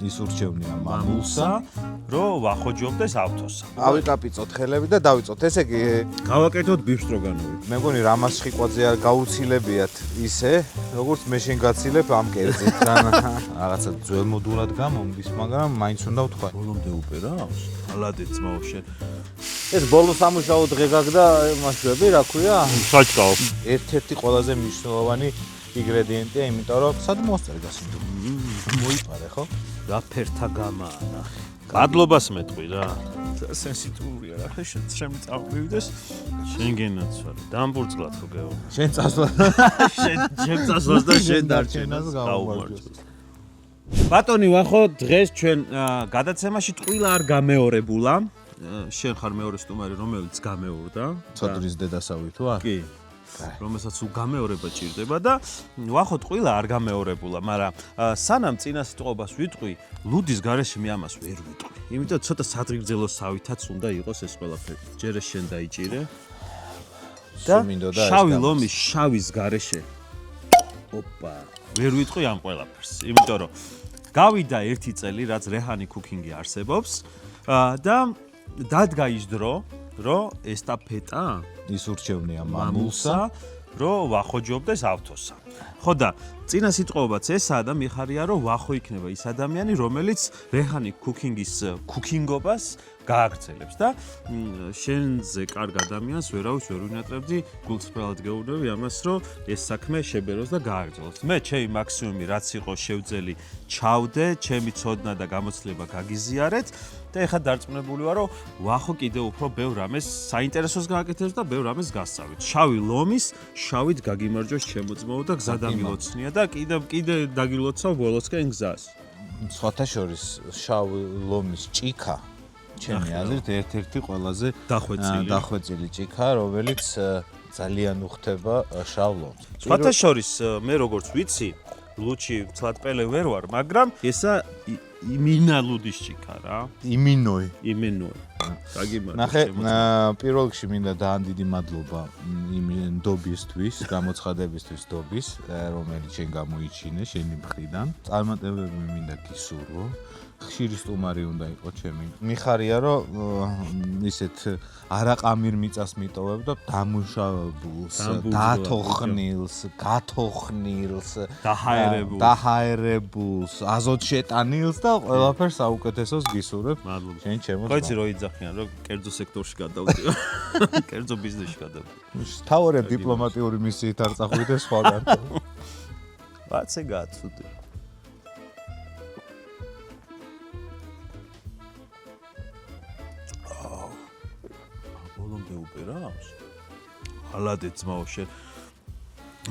ის ურჩევნია მამულსა, რომ ვახოჯობდეს ავთოსა. ავიკაპიცოთ ხელები და დავიწოთ. ესე იგი, გავაკეთოთ ბიფშტროგანოვი. მე მგონი რამას ხვიყვაძე არ გაუცილებიათ ისე, როგორც მე შენ გაცილებ ამ კერძით. რაღაცა ძველმოდულად გამომდის, მაგრამ მაინც უნდა ვთქვა. ბოლომდე უპერავს? ალადე ძმაო შენ. ეს ბოლო სამუშაო დღე გაგდა მასები, რა ქვია? საჭკაო. ერთ-ერთი ყველაზე მნიშვნელოვანი ინგრედიენტია, იმიტომ რომ სად მოსწერ გასინდო. მოიპარე ხო? რა ფერთა გამაა ნახე. მადლობას მეტყვი რა. სენსიტიურია რა, შენ წავმივიდეს. შენ გენაცვალე. დამბურძლად ხო გეო. შენ წასვლა. შენ წასვლას და შენ დარჩენას გაუმარჯოს. ბატონი ვახო, დღეს ჩვენ გადაცემაში ტყუილა არ გამეორებულა. შენ ხარ მეორე სტუმარი, რომელიც გამეორდა. ცოდრის დედასავი თუ არა? კი. რომელსაც უგამეორება ჭირდება და ვახო ტყუილა არ გამეორებულა, მაგრამ სანამ წინასიტყვობას ვიტყვი, ლუდის გარეშე მე ამას ვერ ვიტყვი. იმიტომ ცოტა სადღეგრძელო სავითაც უნდა იყოს ეს ყველაფერი. ჯერ შენ დაიჭირე. და შავი ლომის შავის გარეშე. ოპა, ვერ ვიტყვი ამ ყველაფერს. იმიტომ რომ გავიდა ერთი წელი, რაც რეჰანი კუკინგი არსებობს და დადგა ის დრო, რომ ესტაფეტა ის ურჩევნია მამულსა, რომ ვახოჯობდეს ავთოსა. ხო და წინასიტყვობაც ესაა და მიხარია რომ ვახო იქნება ის ადამიანი, რომელიც რეჰანი კუკინგის კუკინგობას გააგრძელებს და შენზე კარგ ადამიანს ვერავის ვერ ვინატრებდი, გულწრფელად გეუბნები ამას, რომ ეს საქმე შებეროს და გააგრძელოს. მე ჩემი მაქსიმუმი რაც იყო შევძელი, ჩავდე, ჩემი ცოდნა და გამოცდილება გაგიზიარეთ და ეხლა დარწმუნებული ვარ, რომ ვახო კიდევ უფრო ბევრ რამეს საინტერესოს გააკეთებს და ბევრ რამეს გასწავლით. შავი ლომის, შავით გაგიმარჯოს ჩემო ძმაო და გზა დამილოცნია და კიდე დაგილოცავ ბოლოსკენ გზას. სხვათა შორის შავი ლომის ჭიქა ჩემი აზრით ერთ-ერთი ყველაზე დახვეწილი ჭიქა, რომელიც ძალიან უხდება შავ ლომს. სხვათა შორის მე როგორც ვიცი, ლუჩი ცლადპელე ვერ ვარ, მაგრამ ესა იმინა ლუდის ჭიქა რა. იმინოი. გაგიმარჯოს. ნახე, პირველ რიგში მინდა ძალიან დიდი მადლობა იმ ნდობისთვის, გამოცხადებისთვის ნდობის, რომელიც შენ გამოიჩინე შენი მხრიდან. წარმატებები მინდა გისურვო. ხშირი სტუმარი უნდა იყოს ჩემი. მიხარია რომ ისეთ არაყამირ მიწას მიტოვებ და დამუშავებულს, დათოხნილს, გათოხნილს, დაჰაერებულს, აზოტ შეტანილს და ყველაფერს საუკეთესოს გისურვებ. მადლობა. შენ ჩემო. ხო იცი რო იძახიან რომ კერძო სექტორში გადავდიო. კერძო ბიზნესში გადავდიო. თავარია დიპლომატიური მისიით არ წახვიდე სხვაგან. ვაცე გაცუდი. ბოლომდე უპერავს? ალადე ძმაო შენ.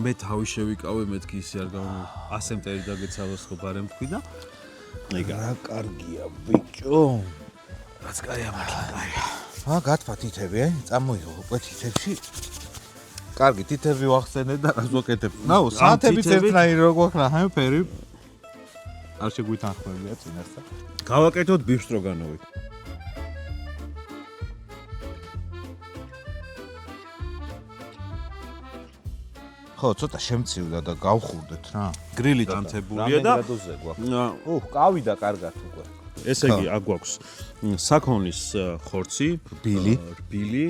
მე თავი შევიკავე, მეთქი ისე არ გამა. ასე მტერი დაგეცალოს ხო ბარემ თქვი და ეგ რა კარგია ბიჭო. რაც კაია მართლა კაია. გათვა თითები, წამოიღო უკვე თითებში. კარგი, თითები ვახსენე და რას ვაკეთებ? ნაუ, საათებიც ერთნაირი რო გვაქვს რა, ფერი. არ შეგვითანხმებია წინასწარ. გავაკეთოთ ბიფშტროგანოვი. ხო, ცოტა შემცივდა და გავხურდეთ რა. გრილი დამთებულია და ყავი და კარგად უკვე. ესე იგი, აქ გვაქვს საქონლის ხორცი, რბილი,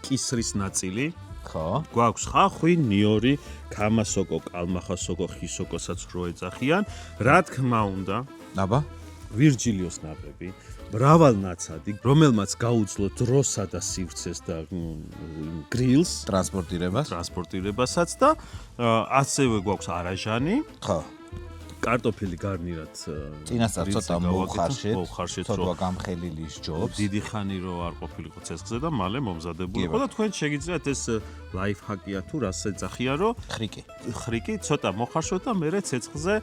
კისრის ნაწილი. ხო. გვაქვს ხახვი, ნიორი, კამასოკო, კალმახასოკო, ხისოკოსაც რო ეძახიან. რა თქმა უნდა, აბა, ვირჯილიოს ნაყრები, მრავალ ნაცადი, რომელმაც გაუძლო დროსა და სივრცეს და გრილს, ტრანსპორტირებასაც და ასევე გვაქვს არაჟანი. ხო. კარტოფილი გარნირად წინასწარ ცოტა მოუხარშეთ, რომ ცოტა გამხელილი სჯობს. დიდი ხანი რო არ ყოფილიყო ცეცხლზე და მალე მომზადებულიყო და თქვენ შეგიძლიათ ეს ლაიფჰაკია თუ რას ეძახიან, რომ ხრიკი ცოტა მოხარშოთ და მერე ცეცხლზე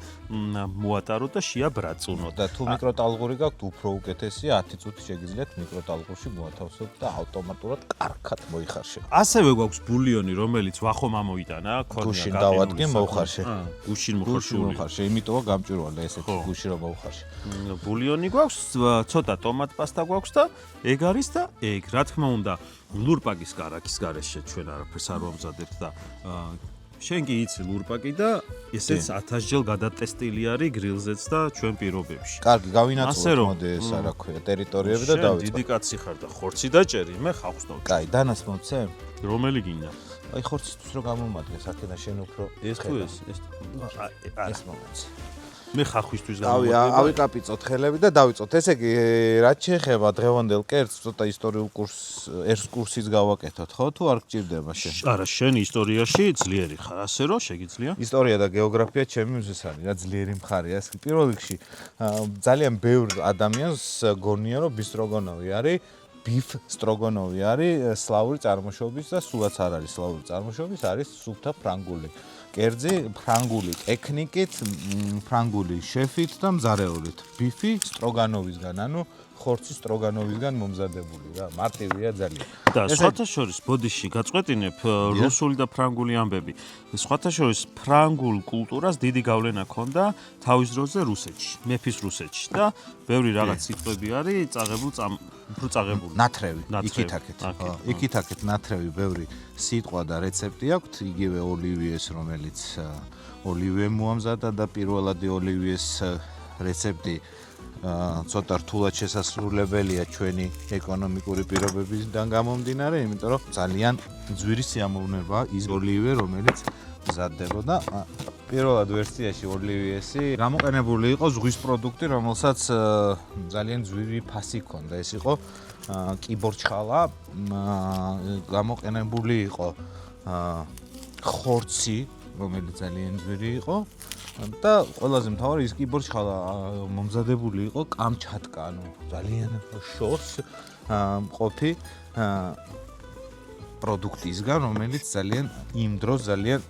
მოატაროთ და შეაბრაწუნოთ. და თუ მიკროტალღური გაქვთ, უფრო უკეთესია 10 წუთი შეგიძლიათ მიკროტალღურში მოათავსოთ და ავტომატურად კარგად მოიხარშეთ. ასევე გვაქვს ბულიონი, რომელიც ვახო მამოიტანა, გუშინ დავადგენ მოუხარშე. გუშინ მოხარშე. იმიტომა გამჭვირვალე ესეთი გუში რომ მოუხარშე. ბულიონი გვაქვს, ცოტა ტომატ პასტა გვაქვს და ეგ არის და ეგ, რა თქმა უნდა, ლურპაგის კარაქის გარეშე ჩვენ არაფერს არ ვამზადებთ და შენ კი იცი ლურპაკი და ესეც 1000 ჯერ გადატესტილი არის გრილზეც და ჩვენ პირობებში. კარგი, გავინაწილოთ მოდი ეს რა ქვია, ტერიტორიები და დავიწყოთ. დიდი კაცი ხარ და ხორცი დაჭერი, მე ხავს დავჭერი. კაი, დანას მოცე? რომელი გინდა? აი ხორცისთვის რო გამომადგეს, აქედან შენ უფრო ეს თუ ეს ეს მომეც. მე ხახვისთვის ავიკაპიცოთ ხელები და დავიწყოთ. ესე იგი, რაც შეეხება დღევანდელ კერძს, ცოტა ისტორიულ კურსიც გავაკეთოთ, ხო? თუ არ გჭირდება შენ? არა, შენ ისტორიაში ძლიერი ხარ, ასე რომ შეგიძლია? ისტორია და გეოგრაფია ჩემი მიზეზი არის, რა ძლიერი მხარეა. ეს პირველ რიგში ძალიან ბევრ ადამიანს გონია, რომ ბისტროგონოვი არის ბიფ სტროგონოვი არის სლავური წარმოშობის და სულაც არ არის სლავური წარმოშობის, არის სუფთა ფრანგული კერძი, ფრანგული ტექნიკით, ფრანგული შეფით და მზარეულით. ბიფი სტროგანოვისგან, ანუ ხორცი სტროგანოვისგან მომზადებული რა, მარტივია ძალიან. და სხვათა შორის ბოდიში გაწყვეტინებ რუსული და ფრანგული ამბები. სხვათა შორის ფრანგულ კულტურას დიდი გავლენა ჰქონდა თავის დროზე რუსეთში, მეფის რუსეთში და ბევრი რაღაც სიტყვები არის უფრო წაღებული. ნათრევი, იქით-აქეთ ნათრევი ბევრი სიტყვა და რეცეპტი აქვს, იგივე ოლივიეს, რომელიც ოლივიე მოამზადა და პირველადი ოლივიეს რეცეპტი ცოტა რთულად შესასრულებელია ჩვენი ეკონომიკური პირობებიდან გამომდინარე, იმიტომ რომ ძალიან ძვირი სიამოვნებაა ის ოლივიე, რომელიც მზადდებოდა. პირველად ვერსიაში ოლივიესი გამოყენებული იყო ზღვის პროდუქტი, რომელსაც ძალიან ძვირი ფასი ჰქონდა. ეს იყო კიბორჩხალა, გამოყენებული იყო ხორცი, რომელიც ძალიან ძვირი იყო. და ყველაზე მთავარი ის კიბორჩხალა მომზადებული იყო კამჩატკა, ანუ ძალიან შორს მყოფი პროდუქტისგან, რომელიც ძალიან იმ დროს ძალიან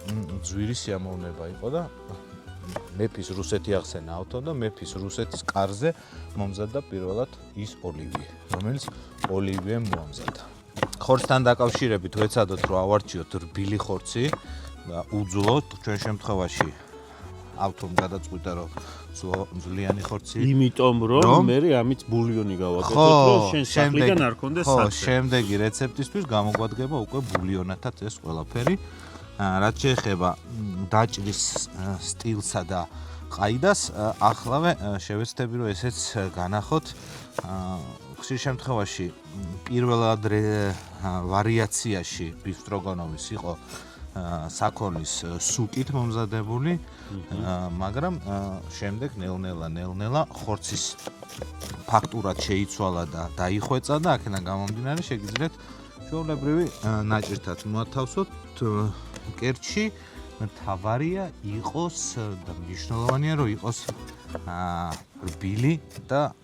ძვირი სიამოვნება იყო და მეფის რუსეთი ახსენა ავთო და მეფის რუსეთის კარზე მომზადდა პირველად ის ოლივიე, რომელიც ოლივიე მოამზადა. ხორცთან დაკავშირებით ვეცადოთ რომ ავარჩიოთ რბილი ხორცი და უძლოთ ჩვენ შემთხვევაში ავთომ გადაწყვიტა რომ ძვლიანი ხორცი. იმიტომ რომ მე ამით ბულიონი გავაკეთოთ, რომ შენ სახლიდან არ კონდეს საწე. ხო, შემდეგი რეცეპტისთვის გამოგვადგება უკვე ბულიონათაც ეს ყველაფერი. რაც შეეხება დაჭრის სტილსა და ყაიდას, ახლავე შევეცდები რომ ესეც განახოთ. ხშირ შემთხვევაში პირველად ვარიაციაში ბიფსტროგონოვის იყო საქონლის სუკით მომზადებული, მაგრამ შემდეგ ნელ-ნელა ხორცის ფაქტურად შეიცვალა და დაიხვეწა და აქედან გამომდინარე შეგიძლიათ ჩვეულებრივი ნაჭრითაც მოათავსოთ კერძში. მთავარია იყოს და მნიშვნელოვანია რომ იყოს რბილი და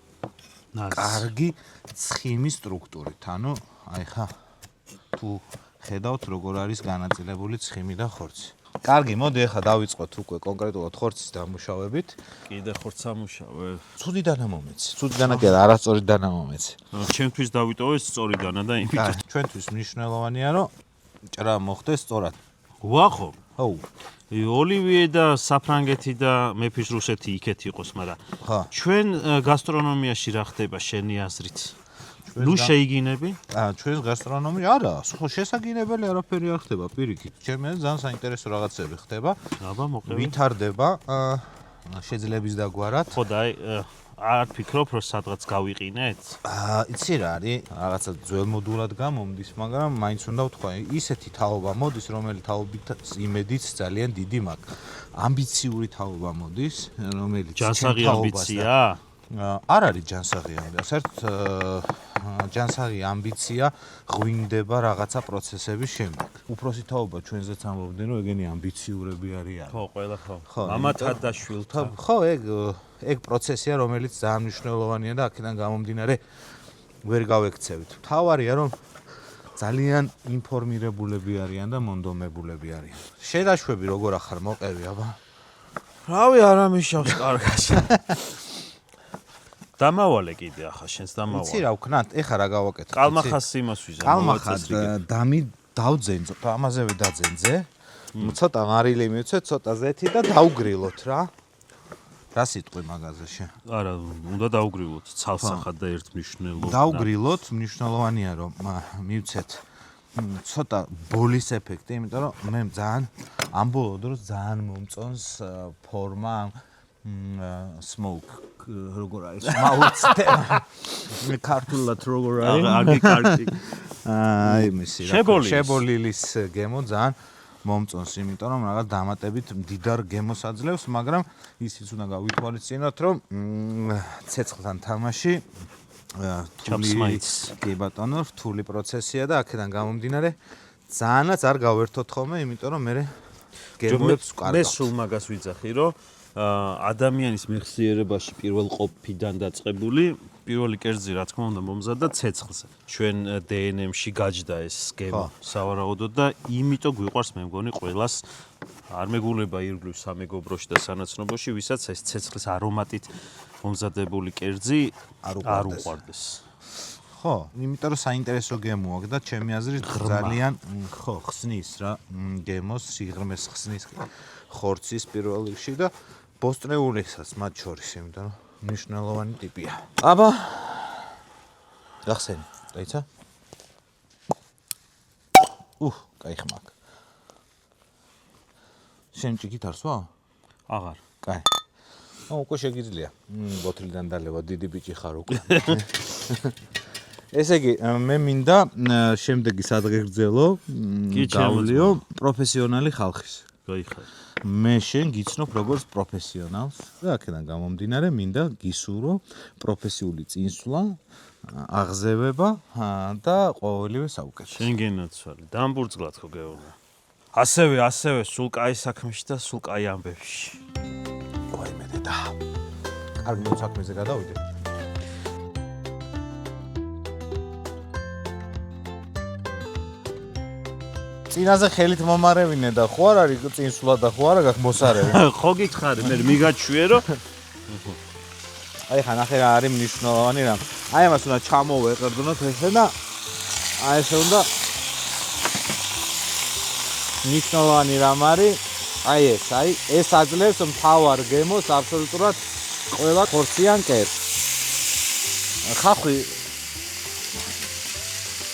კარგი ცხიმის სტრუქტურით. ანუ აი ხა თუ ხედავთ როგორ არის განაწილებული ცხიმი და ხორცი. კარგი, მოდი ახლა დავიწყოთ უკვე კონკრეტულად ხორცის დამუშავებით. კიდე ხორცს ამუშავე. ცუდი დანა მომეცი. ცუდი დანა კი არა, არასწორი დანა მომეცი. ჩემთვის დავიტოვე სწორი დანა და იმიტომ ჩვენთვის მნიშვნელოვანია რომ ჭრა მოხდეს სწორად. ვახო. ხო. ოლივიე და საფრანგეთი და მეფის რუსეთი იქეთ იყოს, მაგრამ ჩვენ გასტრონომიაში რა ხდება შენი აზრით? ნუ შეიგინები? ჩვენს გასტრონომიაში არა, ხო შესაგინებელი არაფერი არ ხდება, პირიქით. ჩემს ძალიან საინტერესო რაღაცები ხდება. აბა მოყევი. ვითარდება შეძლების დაგვარად. ხო და აი არ ფიქრობ რომ სადღაც გავიყინეთ? იცი რა არის, რაღაცა ძველმოდულად გამომდის, მაგრამ მაინც უნდა ვთქვა, ისეთი თაობა მოდის, რომელიც თაობით იმედიც ძალიან დიდი მაქვს. ამბიციური თაობა მოდის, რომელიც ჯანსაღი ამბიცია? არ არის ჯანსაღი ამბიცია. საერთოდ ჯანსაღი ამბიცია ღვინდება რაღაცა პროცესების შემდეგ. უფროსი თაობა ჩვენზეც ამბობდნენ, რომ ეგენი ამბიციურები არიან. ხო, ყველა ხო. მამათა და შვილთა. ხო, ეგ პროცესია, რომელიც ძალიან მნიშვნელოვანია და აქედან გამომდინარე ვერ გავექცევით. თავარია, რომ ძალიან ინფორმირებულები არიან და მონდომებულები არიან. შედაშვები როგორ ახარ მოყევი, აბა? რავი, არ ამიშავს კარგად. დამავალე კიდე ახლა შენს დამავალე. იცი რა ვქნათ, ეხა რა გავაკეთე? კალმახას იმას ვიზამ. კალმახას დავძენძო, ამაზევე დაძენძე. ცოტა მარილი მივცე, ცოტა ზეთი და დავგრილოთ რა. რა სიტყვი მაგაზეში? არა, უნდა დავგრილოთ ცალსახად და ერთმნიშვნელოვნად. დავგრილოთ, მნიშვნელოვანია რომ მივცეთ ცოტა ბოლის ეფექტი, იმიტომ რომ მე ძალიან ამბოლო დროს ძალიან მომწონს ფორმა smoke როგორ არის მაუცტე მე ქართულად როგორ არის აგი კარგი აი მისი შებოლილის გემო ძალიან მომწონს, იმიტომ რომ რაღაც დამატებით მდიდარ გემოს აძლევს, მაგრამ ისიც უნდა გავითვალისწინოთ, რომ ცეცხლთან თამაში კი ბატონო, რთული პროცესია და აქედან გამომდინარე ძალიანაც არ გავერთოთ ხოლმე, იმიტომ რომ მე გემოებს ვკარგავ. მე სულ მაგას ვიძახი, რომ ადამიანის მეხსიერებაში პირველ ყოფიდან დაწყებული პირველი კერძი რა თქმა უნდა მომზადდა ცეცხლზე. ჩვენ DNM-ში გაჯდა ეს გემო სავარაუდოდ და იმიტომ გვიყვარს მე მგონი ყველას არ მეგულება ირგვლივ სამეგობროში და სანაცნობოში, ვისაც ეს ცეცხლის არომატით მომზადებული კერძი არ უყვარდეს. ხო, იმიტომ რომ საინტერესო გემოა და ჩემი აზრით ძალიან ხსნის რა გემოს სიღრმეს ხსნის ხორცის პირველ რიგში და ბოსტრეულისაც მათ შორის, იმიტომ რომ მნიშვნელოვანი ტიპია. აბა გახსენი, დაიცა? კაი ხმაკ. შენ ჭიქით არ სვა? აღარ. კაი. უკვე შეგიძლია. ბოთლიდან დალევა, დიდი ბიჭი ხარ უკვე. ესე იგი, მე მინდა შემდეგი სადღეგრძელო გავლიო პროფესიონალი ხალხის. გაიხარ. მე შენ გიცნობ როგორც პროფესიონალს და აქედან გამომდინარე მინდა გისურვო პროფესიული წინსვლა, აღზევება და ყოველივე საუკეთესო. შენ გენაცვალე, დამბურძგლად ხო გეუბნა. ასევე სულ კაი საქმეში და სულ კაი ამბებში. ვაიმე დედა. კარგი საქმეზე გადავიდე. წინაზე ხელით მომარევინე და ხო არ არის წინსვლა და ხო არა გაქვს მოსარევი. ხო გითხარი, მე მიგაჩვიერო. აი ხა ნახე რა არის მნიშვნელოვანი რამ. აი ამას უნდა ჩამოვეყრდნოთ ესე და აი ესე უნდა მნიშვნელოვანი რამ არის. აი ეს აძლევს მთავარ გემოს აბსოლუტურად ყველა ხორციან კერძს. ხახვი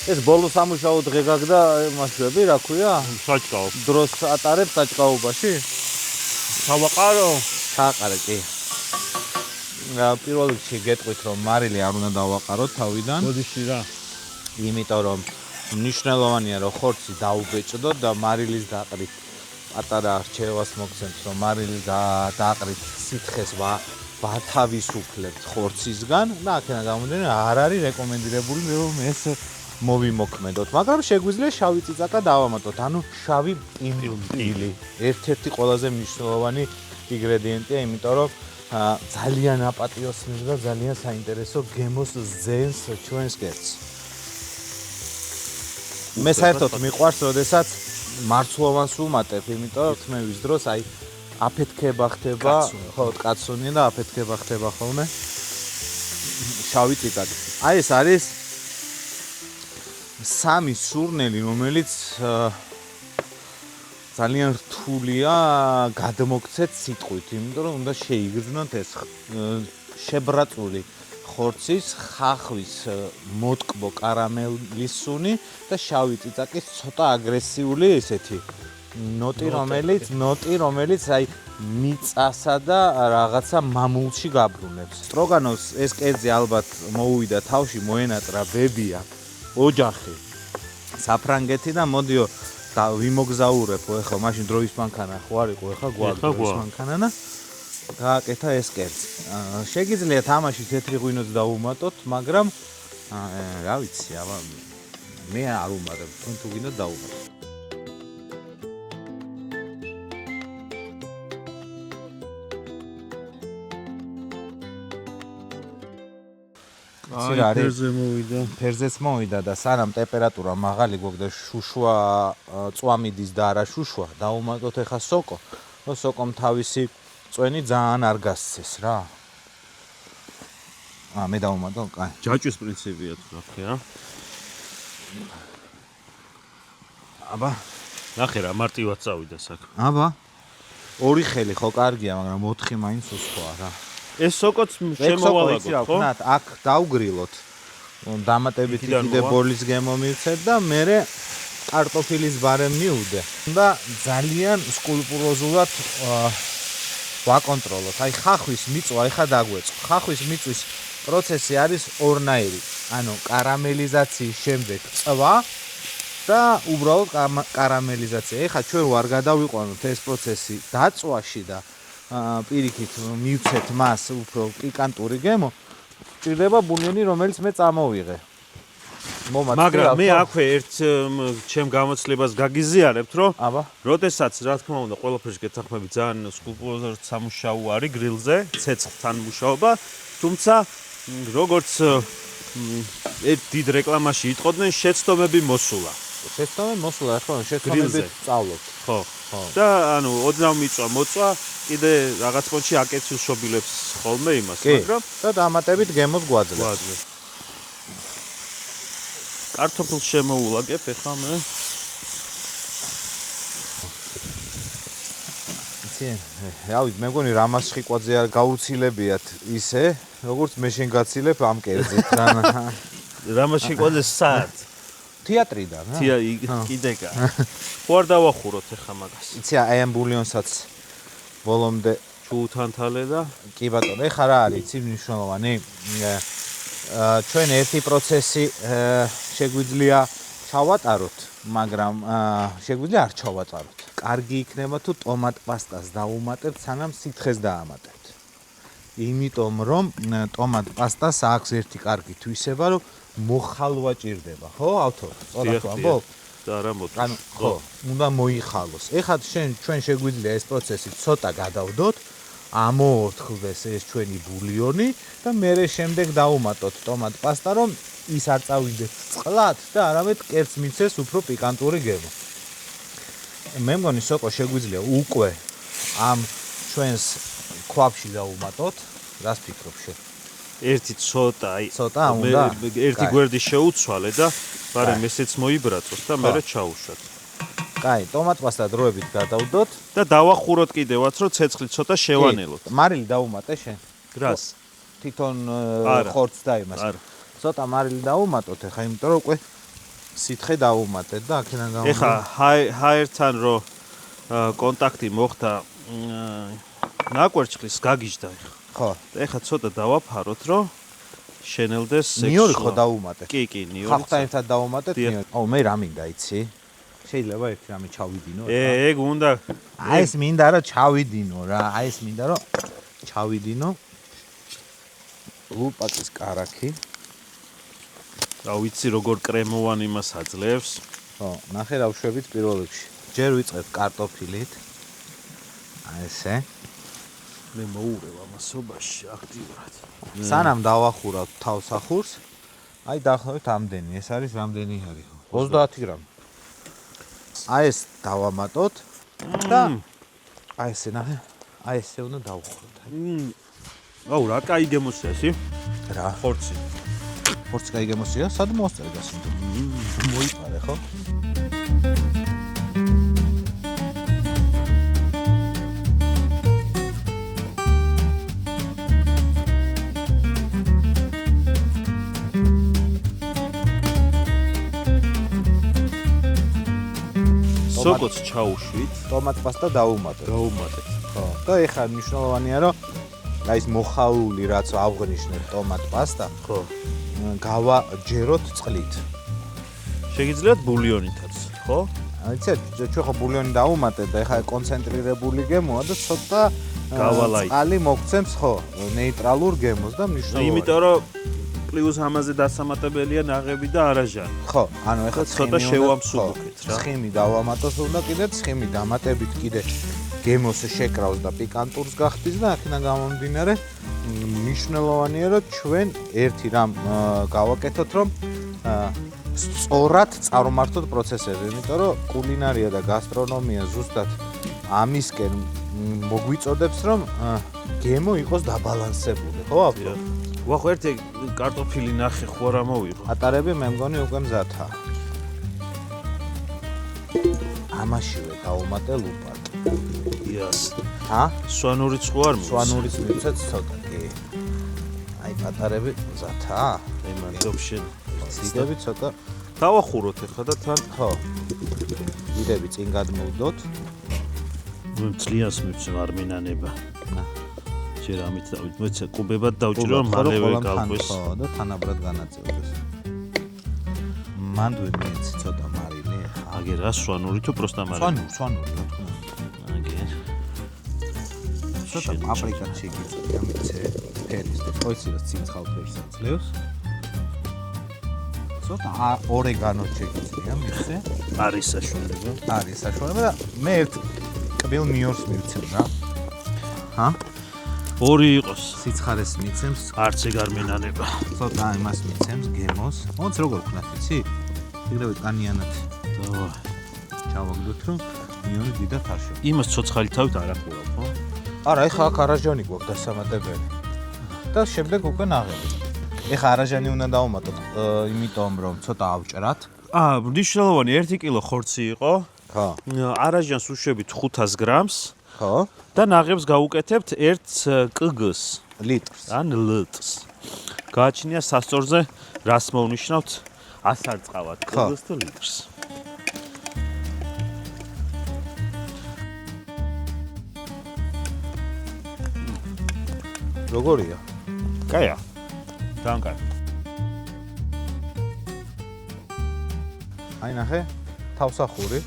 ეს ბოლო სამუშაო დღე გაგდა მასები, რა ქვია? საჭკაო. დროს ატარებს საჭკაობაში? დავაყარო? ჩააყარე კი. პირველ რიგში გეტყვით რომ მარილი არ უნდა დავაყაროთ თავიდან. ბოდიში რა. იმიტომ რომ მნიშვნელოვანია რომ ხორცი დაუბეჭდოთ და მარილის დაყრით პატარა რჩევას მოგცემთ რომ მარილი დაყრით სითხეს ვათავისუფლებთ ხორცისგან და აქედან გამომდინარე არ არის რეკომენდირებული რომ ეს მოვიმოქმედოთ, მაგრამ შეგვიძლია შავი წიწაკა დავამატოთ, ანუ შავი პილპილი. ერთ-ერთი ყველაზე მნიშვნელოვანი ინგრედიენტია, იმიტომ რომ ძალიან აპატიოსნის და ძალიან საინტერესო გემოს ზენს ჩვენს კერძს. მე საერთოდ მიყვარს, როდესაც მარცვლოვანს ვუმატებ, იმიტომ რომ თმევის დროს აი აფეთქება ხდება, ხო, კაცუნია და აფეთქება ხდება ხოლმე. შავი წიწაკი. აი ეს არის სამი სურნელი, რომელიც ძალიან რთულია გადმოგცეთ სიტყვით, იმიტომ რომ უნდა შეიგრძნოთ ეს შებრაწული ხორცის, ხახვის მოტკბო კარამელის სუნი და შავი წიწაკის ცოტა აგრესიული ესეთი ნოტი, რომელიც აი მიწასა და რაღაცა მამულში გაბრუნებს. სტროგანოვს ეს კერძი ალბათ მოუვიდა თავში, მოენატრა ბებია, ოჯახი, საფრანგეთი და მოდიო და ვიმოგზაურებო ეხლა, მაშინ დროის მანქანა ხო არისო ეხლა გვაქვს მანქანა და გააკეთა ეს კერძი. შეგიძლია თამაში თეთრი ღვინოც დაუმატოთ, მაგრამ რა ვიცი, აბა მე არ უმატებ, თუ გინდათ დაუმატოთ. ფერზეც მოვიდა და სანამ ტემპერატურა მაღალი გვაქვს და შუშვა წვამიდის და არა შუშვა, დაუმატოთ ეხა სოკო. სოკომ თავისი წვენი ძალიან არ გასცეს რა. მე დავუმატო, კაი. ჯაჭვის პრინციპია თუ ნახე რა. აბა, ნახე რა, მარტივად წავიდა საქმე. აბა. ორი ხელი ხო კარგია, მაგრამ 4 მაინც უსხოა რა. ეს სოკოც შემოვალაგოთ, ხო? აქ დავგრილოთ. დამატებითი კიდე ბოლის გემო მივცეთ და მერე კარტოფილის ბარემ მივუდე და ძალიან სკულპტუროზულად ვაკონტროლოთ. აი ხახვის მიწვა ეხა დაგვეწყო. ხახვის მიწვის პროცესი არის ორნაირი. ანუ კარამელიზაციის შემდეგ წვა და უბრალოდ კარამელიზაცია. ეხა ჩვენ ვარ გადავიყვანოთ ეს პროცესი დაწვაში და პირიქით მივცეთ მას უფრო პიკანტური გემო. ჭირდება ბულიონი, რომელიც მე წამოვიღე. მაგრამ მე აქვე ერთ ჩემ გამოცდილებას გაგიზიარებთ, რომ აბა, როდესაც რა თქმა უნდა ყველაფერს გეთანხმები ძალიან სკულპტურული სამუშაო არის გრილზე, ცეცხლთან მუშაობა, თუმცა როგორც ერთ დიდ რეკლამაში იტყოდნენ, შეცდომები მოსულა. შეცდომები მოსულა, ხო, შეცდომები სწავლობთ. ხო. და ანუ ოდნავ მიწვა მოწვა, კიდე რაღაც პონჩი აკეთილ შობილებს ხოლმე იმას, მაგრამ და დამატებით გემოს გვაძლევს. კარტოფილს შემოულაგებ ეხლა მე. რავი, მე მგონი რამას ხვიყვაძე არ გაუცილებიათ ისე, როგორც მე შენ გაცილებ ამ კერძით. რამას ხვიყვაძე სად? თეატრიდან, რა? კიდე კა. ხო არ დავახუროთ ეხლა მაგას. იცი, აი ამ ბულიონსაც ბოლომდე ჩუუთანთალე და კი ბატონო, ეხლა რა არის, იცი მნიშვნელოვანი? ჩვენ ერთი პროცესი შეგვიძლია ჩავატაროთ, მაგრამ შეგვიძლია არ ჩავატაროთ. კარგი იქნება თუ ტომატ პასტას დავუმატებთ, სანამ სითხეს დაამატებთ. იმიტომ რომ ტომატ პასტას აქვს ერთი კარგი თვისება, რომ მოხალვა ჭირდება, ხო? ავთო, სწორად ვამბობ? და რა მოდი. ანუ ხო, უნდა მოიხალოს. ეხლა ჩვენ შეგვიძლია ეს პროცესი ცოტა გადავდოთ. ამოორთქლდეს ეს ჩვენი ბულიონი და მერე შემდეგ დავუმატოთ ტომატ პასტა, რომ ის არ წავიდეს წყლად და არამედ კერძს მიცეს უფრო პიკანტური გემო. მე მგონი სოკო შეგვიძლია უკვე ამ ჩვენს ქვაბში დავუმატოთ. რას ფიქრობ შენ? ერთი ცოტა, აი ცოტა უნდა? ერთი გვერდი შეუცვალე და მაგრამ ესეც მოიბრაწოს და მერე ჩაუშვათ. კაი, ტომატ პასტა დროებით გადავდოთ და დავახუროთ კიდევაც, რომ ცეცხლი ცოტა შევანელოთ. მარილი დავუმატე შენ? გრას. თვითონ ხორცს და იმას. არა. ცოტა მარილი დავუმატოთ ეხა, იმიტომ რომ უკვე სითხე დავუმატეთ და აქედან გამომდინარე. ეხა ჰაერთან რო კონტაქტი მოხდა ნაკვერცხლის გაგიჟდა ეხა. ხო. ეხა ცოტა დავაფაროთ, რომ შენელდეს ნიორი ხო დავუმატე? კი, ნიორი. ხახთან ერთად დავუმატეთ ნიორი. აუ, მე რა მინდა იცი? შეიძლება ერთი რამე ჩავიდინო რა. ეგ უნდა. აი ეს მინდა რომ ჩავიდინო რა. აი ეს მინდა რომ ჩავიდინო. ლუპაკის კარაქი. რა ვიცი როგორ კრემოვანი მას აძლევს. ხო, ნახე რა ვშვებით პირველ რიგში. ჯერ ვიწყებ კარტოფილით. აი ესე. მე მოურევ ამასობაში აქტიურად. სანამ დავახურავ თავსახურს, აი დაახლოებით ამდენი. ეს არის რამდენი არის? 30 გრამი. აი ეს დავამატოთ და აი ესე ნახე, აი ესე უნდა დავხუროთ. აუ რა კაი გემოსია ისი? რა? ხორცი. ხორცი კაი გემოსია? სად მოსწერ გასინდა? მოიწარე ხო? სოკოც ჩაუშვით. ტომატ პასტა დავუმატეთ. ხო. და ეხლა მნიშვნელოვანია რომ აი ეს მოხალული რაც ავღნიშნეთ ტომატ პასტა, ხო. გავაჯეროთ წყლით. შეგიძლიათ ბულიონითაც, ხო? იცით, ჩვენ ხო ბულიონი დავუმატეთ და ეხლა კონცენტრირებული გემოა და ცოტა წყალი მოგცემს, ხო, ნეიტრალურ გემოს და მნიშვნელოვანია. იმიტომ რომ პლუს ამაზე დასამატებელია ნაღები და არაჟანი. ხო, ანუ ეხლა ცოტა შევამსუბუქეთ რა. ცხიმი დავამატოთ, უნდა კიდე ცხიმი დამატებით კიდე გემოს შეკრავს და პიკანტურს გახდის და აქედან გამომდინარე მნიშვნელოვანია რომ ჩვენ ერთი რამ გავაკეთოთ რომ სწორად წარმართოთ პროცესები, იმიტომ რომ კულინარია და გასტრონომია ზუსტად ამისკენ მოგვიწოდებს რომ გემო იყოს დაბალანსებული, ხო აბა? ვახო ერთი კარტოფილი ნახე ხო არ ამოვიღო. ატარები მე მგონი უკვე მზადაა. ამაშივე დავუმატე ლუპაკი. იას. ჰა? სვანურიც ხო არ მიცე? სვანურის მიცეც ცოტა კი. აი პატარები მზადაა. აი მანდობ შენ. სიდები ცოტა დავახუროთ ახლა და თან ხო. დიდები წინ გადმოვდოთ. მწლიას მივცემ არ მინანება. ჯერ ამით დავით, მოიცა კუბებად დავჭირო მალევე გავყვეს. ხო და თანაბრად განაწილდეს. მანდვე მეცი ცოტა მარინე. აგერ ასვანური თუ პროსტა მარინე? სვანური, რა თქმა უნდა. აგერ. ცოტა პაპრიკა შეგიძლია მიცე. ფერის და ყოიცილას ცინცხალ ფერს აძლევს. ცოტა ორეგანო შეგიძლია მიცე. არის საშუალება. არის საშუალება და მე ერთ კბილ მიორს მივცემ რა. ჰა? ორი იყოს. სიცხარეს მიცემს. არც ეგ არ მინანება. ცოტა იმას მიცემს გემოს. მოც როგორ ვქნათ იცი? ეგრევე კანიანად დავა. ჩავაგდოთ რომ მიონი დიდად არ შევა. იმას ცოცხალი თავით არ ახურავ, ხო? არა, ეხა აქ არაჟანი გვაქვს დასამატებელი. და შემდეგ უკვე ნაღები. ეხა არაჟანი უნდა დავუმატოთ, იმიტომ რომ ცოტა ავჭრათ. მნიშვნელოვანი 1 კილო ხორცი იყო. ხო. არაჟანს უშვებით 500 გრამს. ხო. და ნაღებს გავუკეთებთ 1 კგ-ს. ლიტრს. ან ლტრს. გააჩნია სასწორზე რას მოვნიშნავთ? ასარწყავად კგ-ს თუ ლიტრს. როგორია? კაია. დანკარ. აი ნახე, თავსახური,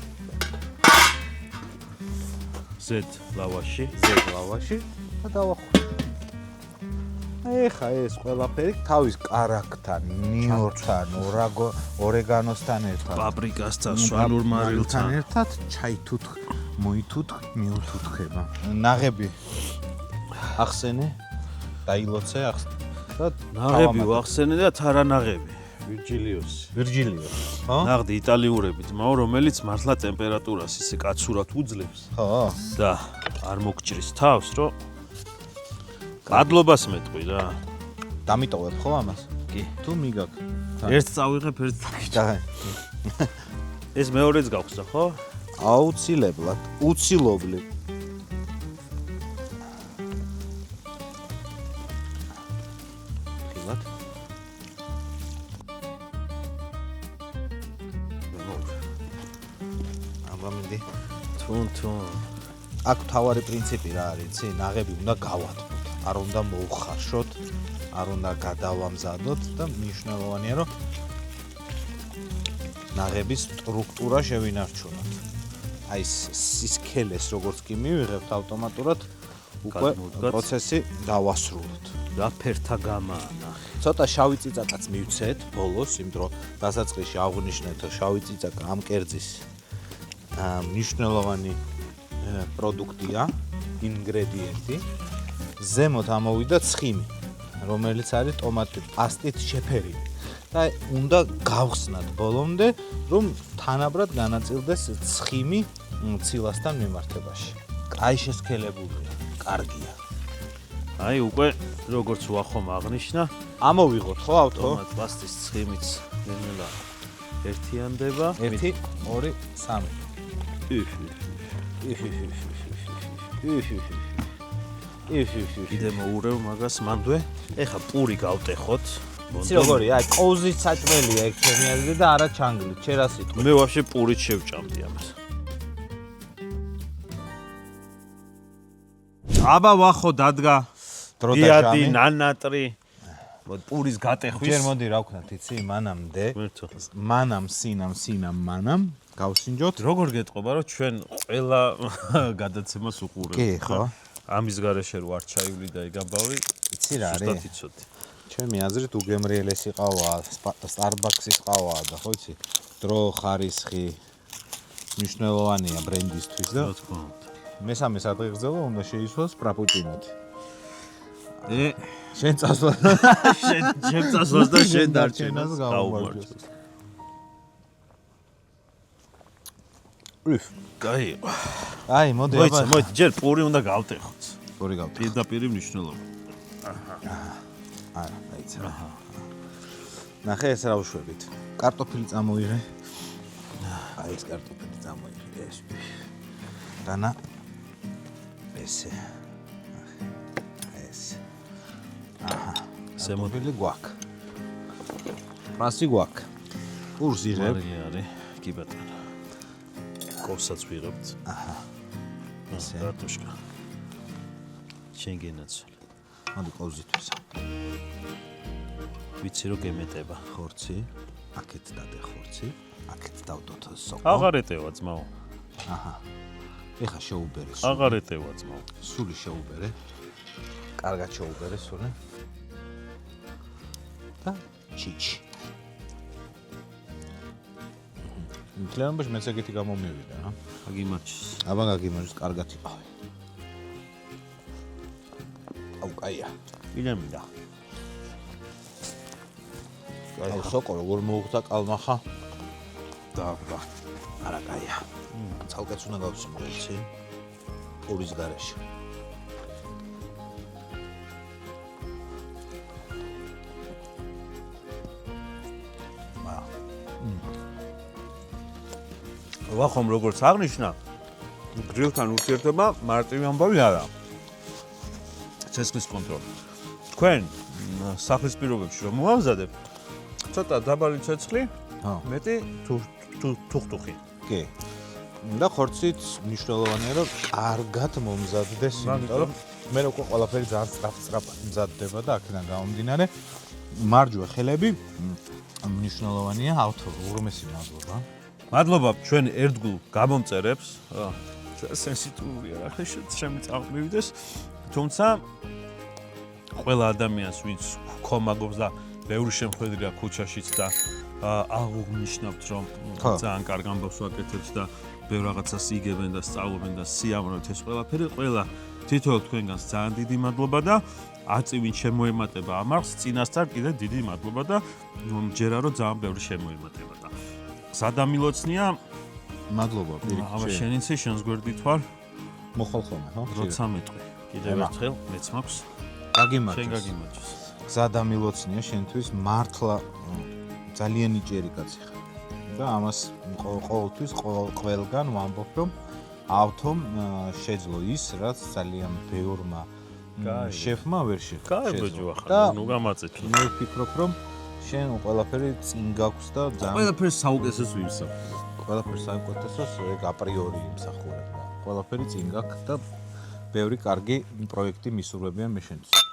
ზეთ ლავაში. ზედ ლავაში და დავახურე. ეხა ეს ყველაფერი თავის კარაქთან, ნიორთან, ორეგანოსთან ერთად, პაპრიკასთან, სვანურ მარილთან ერთად ჩაითუთხ, მოითუთხ, მიუთუთხება. ნაღები ახსენე, დაილოცე და ნაღები ვახსენე და თარანაღები. ვირჯილიოსი. ხო? ნაღდი იტალიურები ძმაო, რომელიც მართლა ტემპერატურას ისე კაცურად უძლებს ხო. და არ მოგჭრის თავს, რომ მადლობას მეტყვი რა. დამიტოვებ ხო ამას? კი. თუ მიგაკ. ერთ წავიღებ, ერთ წაგიჭა. ეს მეორეც გავხსნა, ხო? აუცილებლად, უცილობლი. ხილად. აბამინდი. თუნ. აქ თავარი პრინციპი რა არის, იცი? ნაღები უნდა გავათბოთ, არ უნდა მოუხარშოთ, არ უნდა გადავამზადოთ და მნიშვნელოვანია რომ ნაღების სტრუქტურა შევინარჩუნოთ. აი სისქელეს როგორც კი მივიღებთ ავტომატურად უკვე პროცესი დავასრულოთ. რა ფერთა გამაა ნახე. ცოტა შავი წიწაკაც მივცეთ ბოლოს, იმიტომ რომ დასაწყისში აღვნიშნეთ, რომ შავი წიწაკა ამ კერძის მნიშვნელოვანი პროდუქტია, ინგრედიენტი. ზემოთ ამოვიდა ცხიმი, რომელიც არის ტომატის პასტით შეფერილი. და უნდა გავხსნათ ბოლომდე, რომ თანაბრად განაწილდეს ცხიმი ცილასთან მიმართებაში. კაი შესქელებულია, კარგია. აი უკვე როგორც ვახომ აღნიშნა, ამოვიღოთ ხო ავთო? ტომატ პასტის ცხიმიც ნელა ერთიანდება. 1 2 3 კიდე მოურევ მაგას მანდვე. ეხა პური გავტეხოთ. იცი როგორია? აი ყოზის საჭმელია ეგ ჩემი აზრით და არა ჩანგლი. შენ რა სიტყვი? მე ვაფშე პურით შევჭამდი ამას. აბა ვახო დადგა. დრო დიადი, დაჟამი. ნანატრი. მოდ პურის გატეხვის. ჯერ მოდი რა ვქნათ, იცი? მანამდე, მერტო. სინამ გავსინჯოთ. როგორ გეტყობა რომ ჩვენ ყველა გადაცემას უყურებთ? კი, ხო. ამის გარეშე რო არ ჩაივლი და იგაბავი, იცი რა არის? ზუსტად იცოდი. ჩემი აზრით უგემრიელესი ყავა, Starbucks-ის ყავა და ხო იცი? დრო, ხარისხი მნიშვნელოვანია ბრენდისთვის და რა თქმა უნდა. მესამე სადღეგრძელო უნდა შეისვას პრაპუჩინოთი. შენ წასვლა და შენ დარჩენას გაუმარჯოს. კაი. აი, მოდი აბა. მოიცა, ჯერ პური უნდა გავტეხოთ. პური გავტეხოთ. პირდაპირ მნიშვნელობა. არა, დაიცა. ნახე ეს რა უშვებით. კარტოფილი წამოიღე. აი ეს კარტოფილი წამოიღე ეს. დანა ესე. ეს. ზემოდილი გვაქვს. პრასი გვაქვს. პურს იღებ. მარილი არის, კი ბატონო. კოვსაც ვიღებთ. აჰა. ესე რატუშკა. შენ გენაცვალე. მოდი ყოვზითვისა. ვიცი რომ გემეტება. ხორცი, აქეთ დადე ხორცი, აქეთ დავდოთ სოკო. აღარ ეტევა ძმაო. აჰა. ეხა შეუბერე. აღარ ეტევა ძმაო. სული შეუბერე. კარგად შეუბერე სული. და ჩიჩი. მკლიანობაში მეც ეგეთი გამომივიდა რა. აგიმაჩის. აბა გაგიმარჯოს კარგად იყავი. აუ კაია. ილემიდა. აუ სოკო როგორ მოუხდა კალმახა. დაბა. არა კაია. ცალკეც უნდა გავსიმო იცი. პურის გარეშე. ვახომ როგორც აღნიშნა, გრილთან ურთიერთობა მარტივი ამბავი არა. ცეცხლის კონტროლი. თქვენ სახლის პირობებში რომ მოამზადებ, ცოტა დაბალი ცეცხლი, მეტი თუხთუხი. კი. და ხორციც მნიშვნელოვანია რომ კარგად მომზადდეს, იმიტომ რომ მე უკვე ყველაფერი ძალიან სწრაფად მზადდება და აქედან გამომდინარე მარჯვე ხელები მნიშვნელოვანია. ავთო უღრმესი მადლობა. მადლობა ჩვენ ერთგულ გამომწერებს. სენსიტიურია რა ხე შემიწავლივდეს. თუმცა ყველა ადამიანს ვინც ხომაგობს და ბევრი შემხედრია ქუჩაშიც და აღუნიშნავთ რომ ძალიან კარგ ამბავს ვაკეთებს და ბევრ რაღაცას იგებენ და სწავლობენ და სიამოვნებთ ეს ყველაფერი ყველა თითოეულ თქვენგანს ძალიან დიდი მადლობა და აწი ვინ შემოემატება ამარხს წინასწარ კიდე დიდი მადლობა და მჯერა რომ ძალიან ბევრი შემოემატება და სადამილოცნია მადლობა პირიქით. აბა შენიცი შენს გვერდით ვარ. მოხალ ხოლმე, ხო? როცა მეტყვი. კიდევ ერთხელ მეც მაქვს. გაგიმარჯოს. შენ გაგიმარჯოს. სადამილოცნია შენთვის მართლა ძალიან იჭერი კაცი ხარ. და ამას ყოველთვის ყველგან ვამბობ რომ ავთომ შეძლო ის რაც ძალიან ბევრმა შეფმა ვერ შეძლო. გაიბეჯო ახლა ნუ გამაწეჩი. მე ვფიქრობ რომ შენ ყველაფერი წინ გაქვს და ძალიან ყველაფერი საუკეთესოს ვიმსახ. ყველაფერი საუკეთესოს ეგ აპრიორი იმსახურებ. ყველაფერი წინ გაქვს და ბევრი კარგი პროექტი მისურვებიან მე შენთვის.